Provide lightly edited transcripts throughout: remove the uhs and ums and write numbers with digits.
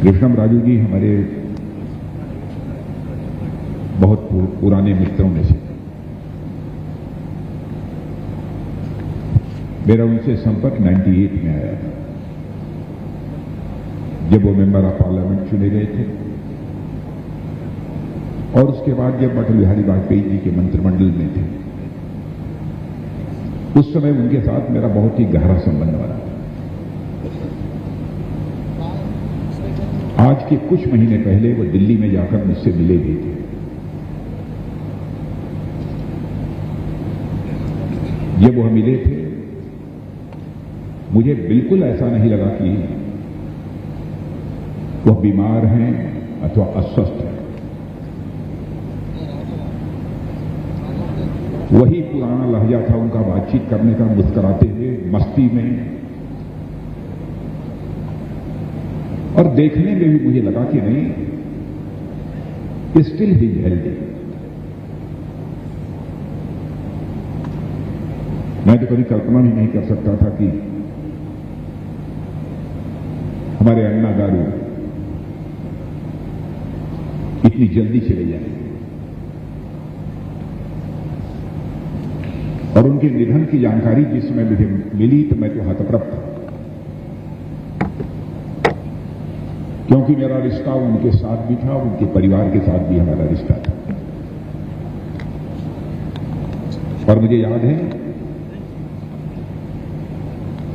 कृष्णम राजू जी हमारे बहुत पुराने मित्रों में से। मेरा उनसे संपर्क 98 में आया था, जब वो मेंबर ऑफ पार्लियामेंट चुने गए थे, और उसके बाद जब अटल बिहारी वाजपेयी जी के मंत्रिमंडल में थे, उस समय उनके साथ मेरा बहुत ही गहरा संबंध बना था। आज के कुछ महीने पहले वो दिल्ली में जाकर मुझसे मिले भी थे। जब वो मिले थे, मुझे बिल्कुल ऐसा नहीं लगा कि वह बीमार हैं अथवा अस्वस्थ हैं। वही पुराना लहजा था उनका बातचीत करने का, मुस्कुराते हुए, मस्ती में, और देखने में भी मुझे लगा कि नहीं, स्टिल ही हेल्दी। मैं तो कभी कल्पना भी नहीं कर सकता था कि हमारे अन्ना गारू इतनी जल्दी चले जाएंगे। और उनके निधन की जानकारी जिस समय मुझे मिली तो मैं तो हतप्रभ था, क्योंकि मेरा रिश्ता उनके साथ भी था, उनके परिवार के साथ भी हमारा रिश्ता था। और मुझे याद है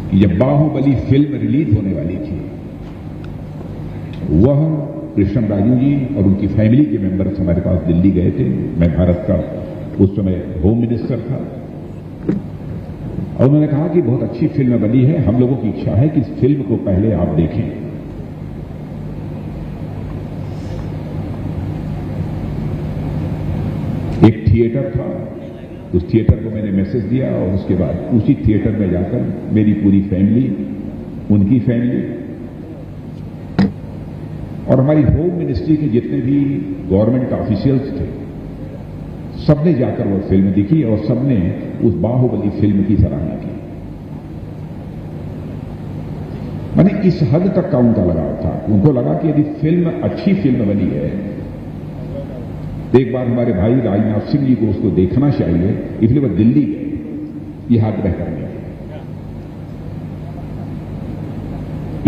कि जब बाहुबली फिल्म रिलीज होने वाली थी, वह कृष्णम राजू जी और उनकी फैमिली के मेंबर्स हमारे पास दिल्ली गए थे। मैं भारत का उस समय होम मिनिस्टर था, और उन्होंने कहा कि बहुत अच्छी फिल्म बनी है, हम लोगों की इच्छा है कि इस फिल्म को पहले आप देखें। एक थिएटर था, उस थिएटर को मैंने मैसेज दिया, और उसके बाद उसी थिएटर में जाकर मेरी पूरी फैमिली, उनकी फैमिली और हमारी होम मिनिस्ट्री के जितने भी गवर्नमेंट ऑफिशियल्स थे, सबने जाकर वो फिल्म देखी और सबने उस बाहुबली फिल्म की सराहना की। माने इस हद तक का उनका लगाव था। उनको लगा कि यदि फिल्म अच्छी फिल्म बनी है, एक बार हमारे भाई राजनाथ सिंह जी को उसको देखना चाहिए, इसलिए वह दिल्ली गए यह आग्रह करने।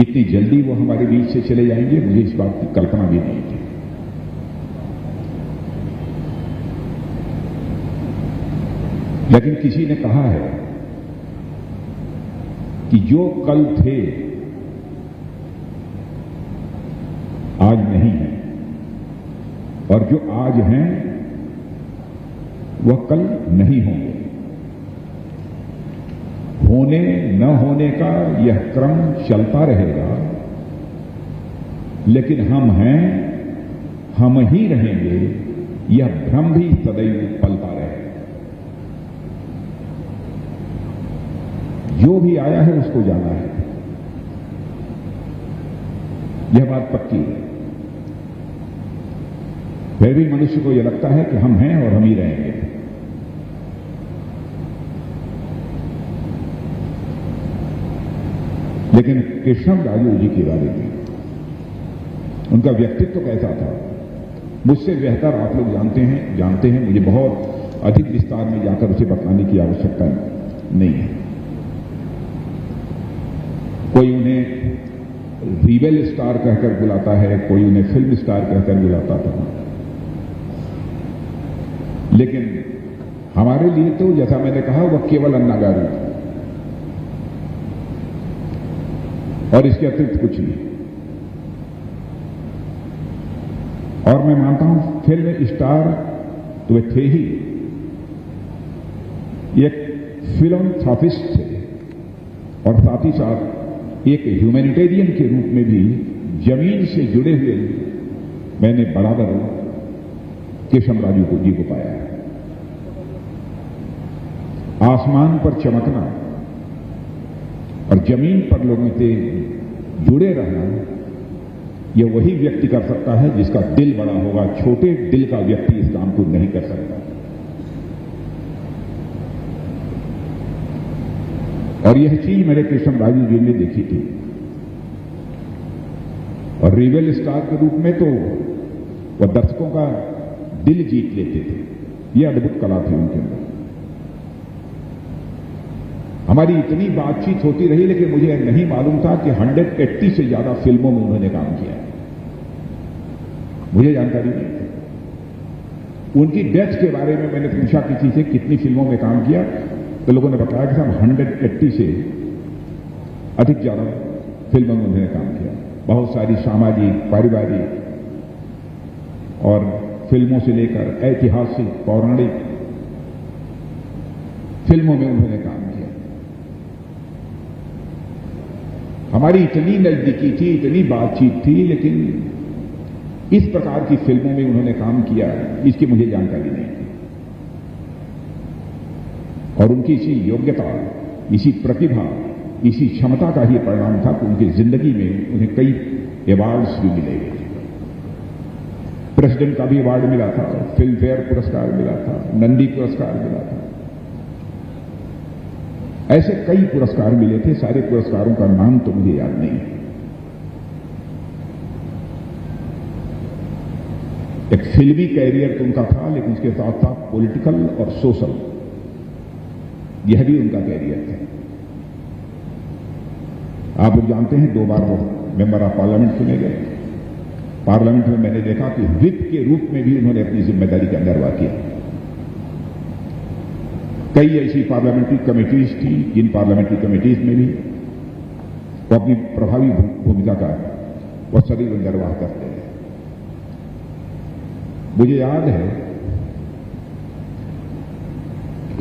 इतनी जल्दी वो हमारे बीच से चले जाएंगे, मुझे इस बात की कल्पना भी नहीं थी। लेकिन किसी ने कहा है कि जो कल थे आज नहीं है, और जो आज हैं वह कल नहीं होंगे। होने न होने का यह क्रम चलता रहेगा, लेकिन हम हैं, हम ही रहेंगे, यह भ्रम भी सदैव पलता रहेगा। जो भी आया है उसको जाना है, यह बात पक्की है। फिर भी मनुष्य को यह लगता है कि हम हैं और हम ही रहेंगे। लेकिन कृष्णम राजू जी के बारे में, उनका व्यक्तित्व कैसा था, मुझसे बेहतर आप लोग जानते हैं। मुझे बहुत अधिक विस्तार में जाकर उसे बताने की आवश्यकता नहीं है। कोई उन्हें रिबेल स्टार कहकर बुलाता है, कोई उन्हें फिल्म स्टार कहकर बुलाता था, लेकिन हमारे लिए तो जैसा मैंने कहा, वह केवल अन्ना गारू था और इसके अतिरिक्त कुछ नहीं। और मैं मानता हूं फिल्म स्टार तो वे थे ही, एक फिलॉन्थ्रोपिस्ट थे, और साथ ही साथ एक ह्यूमैनिटेरियन के रूप में भी जमीन से जुड़े हुए मैंने बराबर कृष्णम राजू जी को पाया है। आसमान पर चमकना और जमीन पर लोगों से जुड़े रहना, यह वही व्यक्ति कर सकता है जिसका दिल बड़ा होगा। छोटे दिल का व्यक्ति इस काम को नहीं कर सकता। और यह चीज मेरे कृष्णम राजू जी ने देखी थी, और रिबेल स्टार के रूप में तो वह दर्शकों का दिल जीत लेते थे। यह अद्भुत कला थी उनके अंदर। हमारी इतनी बातचीत होती रही, लेकिन मुझे नहीं मालूम था कि 180 से ज्यादा फिल्मों में उन्होंने काम किया। मुझे जानकारी नहीं थी। उनकी डेथ के बारे में मैंने पूछा किसी से कितनी फिल्मों में काम किया, तो लोगों ने बताया कि साहब 180 से अधिक ज्यादा फिल्मों में उन्होंने काम किया। बहुत सारी सामाजिक, पारिवारिक और फिल्मों से लेकर ऐतिहासिक, पौराणिक फिल्मों में उन्होंने काम किया। हमारी इतनी नजदीकी थी, इतनी बातचीत थी, लेकिन इस प्रकार की फिल्मों में उन्होंने काम किया, इसकी मुझे जानकारी नहीं थी। और उनकी इसी योग्यता, इसी प्रतिभा, इसी क्षमता का ही परिणाम था कि उनकी जिंदगी में उन्हें कई अवार्ड्स भी मिले गए। प्रेसिडेंट का भी अवार्ड मिला था, फिल्म फेयर पुरस्कार मिला था, नंदी पुरस्कार मिला था। ऐसे कई पुरस्कार मिले थे। सारे पुरस्कारों का नाम तो मुझे याद नहीं है। एक फिल्मी कैरियर तो उनका था, लेकिन उसके साथ साथ पॉलिटिकल और सोशल, यह भी उनका कैरियर था। आप लोग जानते हैं 2 बार वो मेंबर ऑफ पार्लियामेंट चुने गए। पार्लियामेंट में मैंने देखा कि व्हिप के रूप में भी उन्होंने अपनी जिम्मेदारी का निर्वाह किया। कई ऐसी पार्लियामेंट्री कमेटीज थी, जिन पार्लियामेंट्री कमेटीज में भी वो अपनी प्रभावी भूमिका का वो सदैव निर्वाह करते हैं। मुझे याद है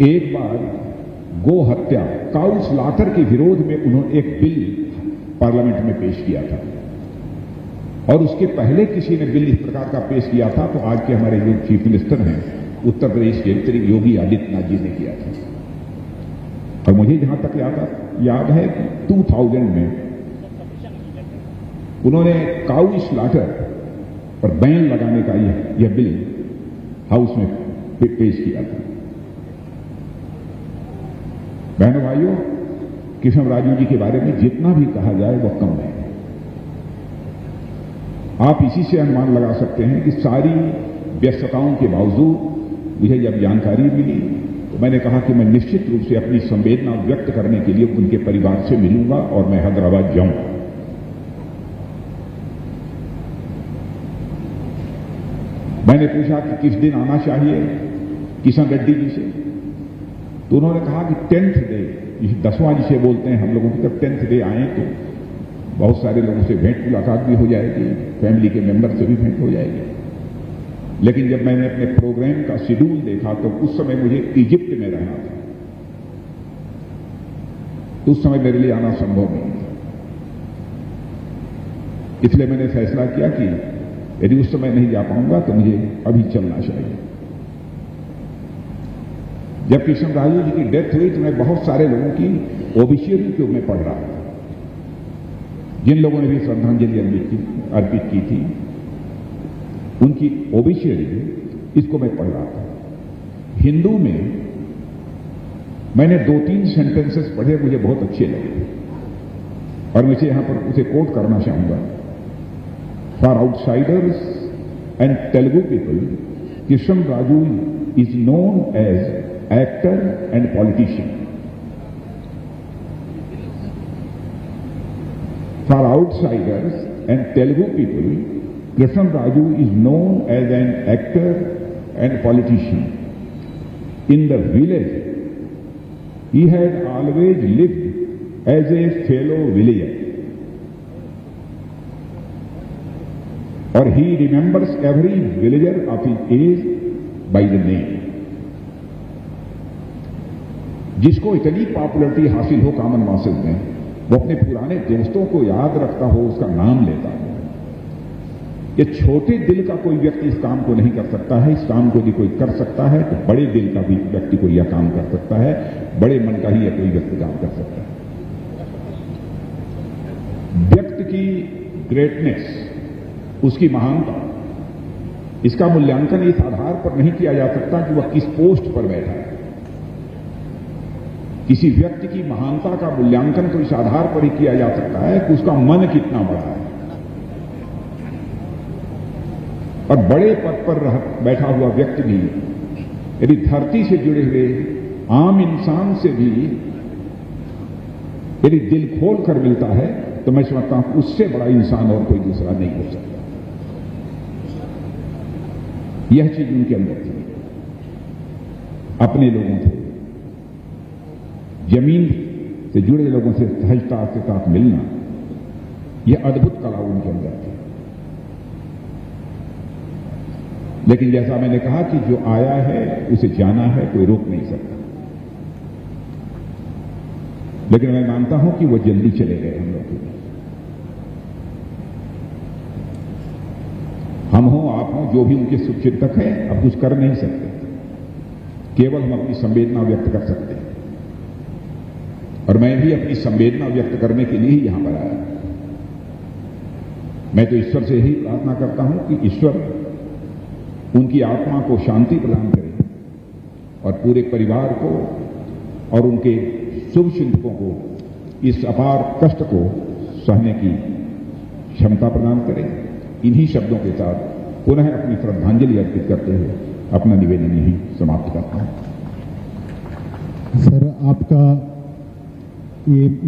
एक बार गो हत्या, काउ स्लॉटर के विरोध में उन्होंने एक बिल पार्लियामेंट में पेश किया था, और उसके पहले किसी ने बिल इस प्रकार का पेश किया था तो आज के हमारे जो चीफ मिनिस्टर हैं उत्तर प्रदेश के श्री योगी आदित्यनाथ जी ने किया था। और मुझे जहां तक याद है कि 2000 में उन्होंने काउ स्लॉटर पर बैन लगाने का यह बिल हाउस में पेश किया था। बहनों भाइयों, कृष्ण राजू जी के बारे में जितना भी कहा जाए वह कम है। आप इसी से अनुमान लगा सकते हैं कि सारी व्यस्तताओं के बावजूद मुझे जब जानकारी मिली तो मैंने कहा कि मैं निश्चित रूप से अपनी संवेदना व्यक्त करने के लिए उनके परिवार से मिलूंगा और मैं हैदराबाद जाऊंगा। मैंने पूछा कि किस दिन आना चाहिए किशन रेड्डी जी से, तो उन्होंने कहा कि 10th डे, 10वां जिसे बोलते हैं हम लोगों की, तब 10th डे आए तो बहुत सारे लोगों से भेंट मुलाकात भी हो जाएगी, फैमिली के मेंबर से भी भेंट हो जाएगी। लेकिन जब मैंने अपने प्रोग्राम का शेड्यूल देखा तो उस समय मुझे इजिप्ट में रहना था, तो उस समय मेरे लिए आना संभव नहीं था। इसलिए मैंने फैसला किया कि यदि उस समय नहीं जा पाऊंगा तो मुझे अभी चलना चाहिए। जब कृष्ण राजू जी की डेथ हुई तो मैं बहुत सारे लोगों की ओबिशियरी को मैं पढ़ रहा था, जिन लोगों ने भी श्रद्धांजलि अर्पित की थी उनकी ओबिशियरी इसको मैं पढ़ रहा था। हिंदू में मैंने 2-3 सेंटेंसेस पढ़े, मुझे बहुत अच्छे लगे और मैं यहां पर उसे कोट करना चाहूंगा। For outsiders and Telugu people, Krishna Raju is known as actor and politician. For outsiders and Telugu people, Krishan Raju is known as an actor and politician. In the village, he had always lived as a fellow villager. Or he remembers every villager of his age by the name. जिसको इतनी popularity हासिल हो common masses में, वो अपने पुराने दोस्तों को याद रखता हो, उसका नाम लेता हो। ये छोटे दिल का कोई व्यक्ति इस काम को नहीं कर सकता है। इस काम को यदि कोई कर सकता है तो बड़े दिल का भी व्यक्ति कोई यह काम कर सकता है, बड़े मन का ही यह कोई व्यक्ति काम कर सकता है। व्यक्ति की ग्रेटनेस, उसकी महानता, इसका मूल्यांकन इस आधार पर नहीं किया जा सकता कि वह किस पोस्ट पर बैठा है। किसी व्यक्ति की महानता का मूल्यांकन तो इस आधार पर ही किया जा सकता है कि उसका मन कितना बड़ा है। और बड़े पद पर बैठा हुआ व्यक्ति भी यदि धरती से जुड़े हुए आम इंसान से भी यदि दिल खोल कर मिलता है तो मैं समझता हूं उससे बड़ा इंसान और कोई दूसरा नहीं हो सकता। यह चीज उनके अंदर थी, अपने लोगों से, जमीन से जुड़े लोगों से सहजता के साथ मिलना, यह अद्भुत कला उनके अंदर थी। लेकिन जैसा मैंने कहा कि जो आया है उसे जाना है, कोई रोक नहीं सकता। लेकिन मैं मानता हूं कि वो जल्दी चले गए हम लोग। हम हो, आप हो, जो भी उनके शुभचिंतक हैं, अब कुछ कर नहीं सकते, केवल हम अपनी संवेदना व्यक्त कर सकते हैं। और मैं भी अपनी संवेदना व्यक्त करने के लिए ही यहां पर आया। मैं तो ईश्वर से ही प्रार्थना करता हूं कि ईश्वर उनकी आत्मा को शांति प्रदान करे और पूरे परिवार को और उनके शुभ चिंतकों को इस अपार कष्ट को सहने की क्षमता प्रदान करे। इन्हीं शब्दों के साथ पुनः अपनी श्रद्धांजलि अर्पित करते हुए अपना निवेदन यहीं समाप्त करता हूं। सर, आपका ये